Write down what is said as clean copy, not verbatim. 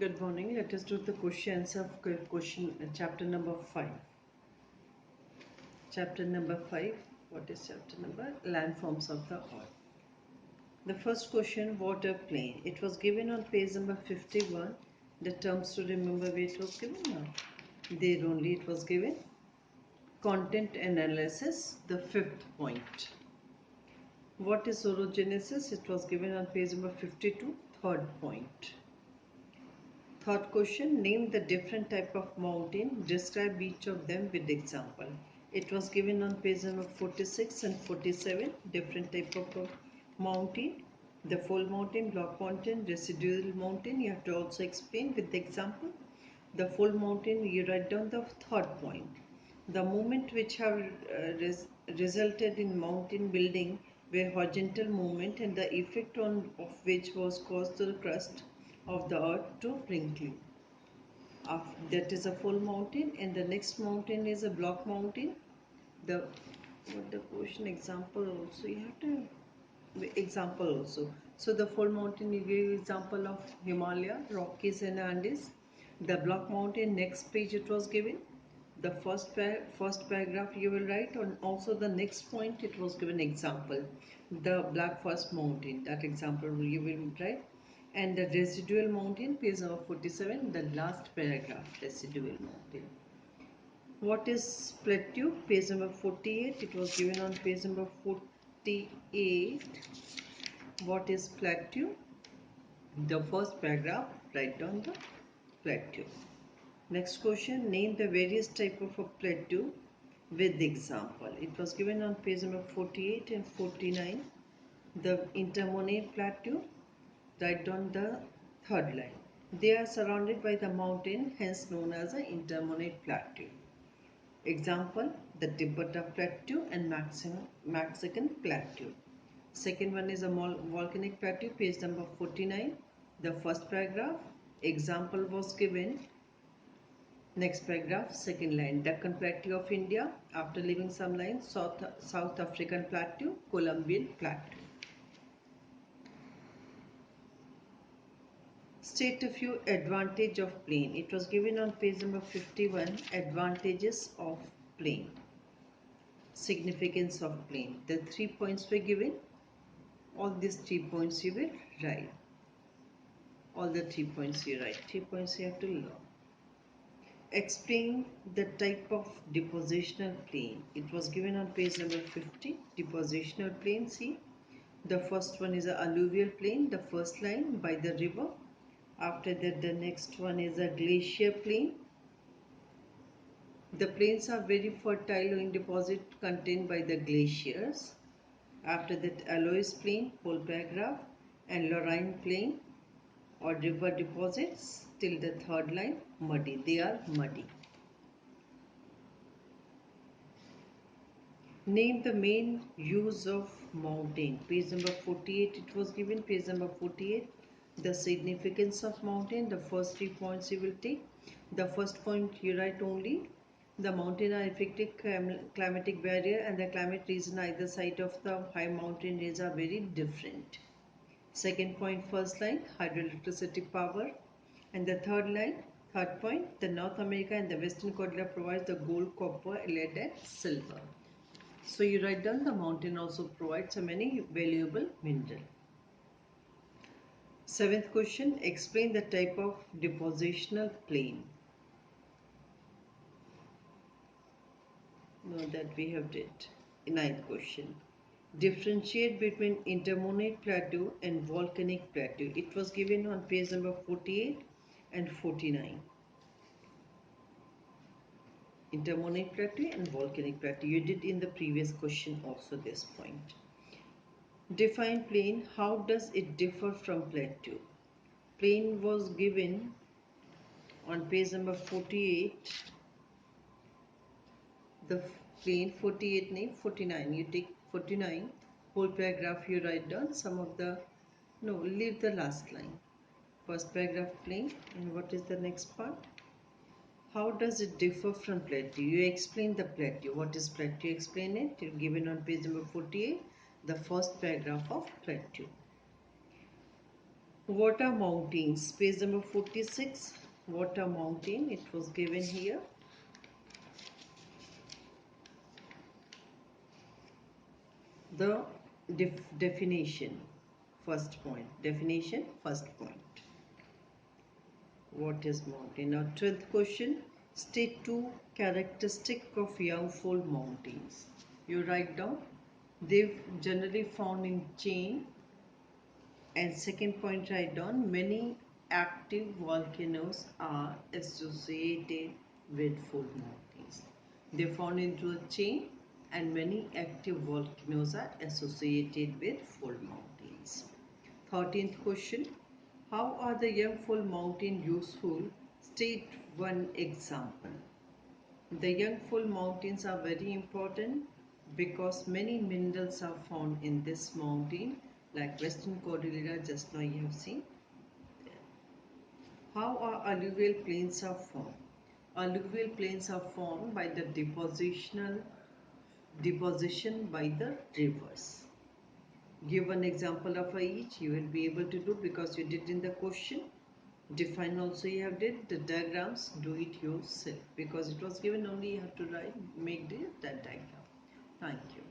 Good morning. Let us do the questions of question chapter number 5. Chapter number 5. What is chapter number? Landforms of the earth. The first question, water plane. It was given on page number 51. The terms to remember where it was given now. There only it was given. Content analysis, the fifth point. What is orogenesis? It was given on page number 52, third point. Third question, name the different type of mountain. Describe each of them with example. It was given on page number 46 and 47. Different type of mountain. The full mountain, block mountain, residual mountain. You have to also explain with the example. The full mountain, you write down the third point. The movement which have resulted in mountain building were horizontal movement and the effect of which was caused to the crust of the earth to wrinkle. That is a full mountain, and the next mountain is a block mountain. The question example also you have to example also. So the full mountain you give example of Himalaya, Rockies and Andes. The block mountain next page it was given. The first paragraph you will write, and also the next point it was given example. The Black Forest mountain, that example you will write. And the residual mountain, page number 47, the last paragraph, residual mountain. What is plateau? Page number 48, it was given on page number 48. What is plateau? The first paragraph, write down the plateau. Next question, name the various type of a plateau with example. It was given on page number 48 and 49. The intermonade plateau, write down the third line. They are surrounded by the mountain, hence known as the intermonade plateau. Example, the Tibetan plateau and Mexican plateau. Second one is a volcanic plateau, page number 49. The first paragraph, example was given. Next paragraph, second line, Deccan Plateau of India. After leaving some lines, South African Plateau, Colombian Plateau. State a few advantages of plane. It was given on page number 51, advantages of plane. Significance of plane. The 3 points were given. All these 3 points you will write. All the 3 points you write. 3 points you have to learn. Explain the type of depositional plane. It was given on page number 50. Depositional plane, see. The first one is a alluvial plain, the first line, by the river. After that, the next one is a glacier plain. The plains are very fertile in deposit contained by the glaciers. After that, Alois plain, whole paragraph, and Lorraine plain or river deposits till the third line, muddy. They are muddy. Name the main use of mountain. Page number 48 it was given. Page number 48. The significance of mountain. The first 3 points you will take. The first point you write only. The mountain are effective climatic barrier and the climate region either side of the high mountain range are very different. Second point, first line, hydroelectricity power. And the third line, third point, the North America and the Western Cordillera provides the gold, copper, lead and silver. So you write down the mountain also provides so many valuable mineral. Seventh question, explain the type of depositional plain. Now that we have did. Ninth question. Differentiate between intermonade plateau and volcanic plateau. It was given on page number 48 and 49. Intermonade plateau and volcanic plateau. You did in the previous question also this point. Define plain. How does it differ from plateau? Plain was given on page number 48. The plain 48 name 49. You take 49. Whole paragraph you write down some of the, no, leave the last line. First paragraph plain, and what is the next part? How does it differ from plateau? You explain the plateau. What is plateau? Explain it. You're given on page number 48, the first paragraph of plateau. What are mountains? Page number 46. What are mountain? It was given here. The definition. First point. Definition. First point. What is mountain? Now 12th question. State two characteristic of young full mountains. You write down. They generally found in chain. And second point, write down. Many active volcanoes are associated with full mountains. They found into a chain, and many active volcanoes are associated with full mountains. 13th question. How are the young full mountain useful? State one example. The young full mountains are very important because many minerals are found in this mountain, like Western Cordillera, just now you have seen. How are alluvial plains are formed? Alluvial plains are formed by the deposition by the rivers. Give one example of each, you will be able to do because you did in the question. Define also you have did. The diagrams, do it yourself because it was given only you have to write, make that diagram. Thank you.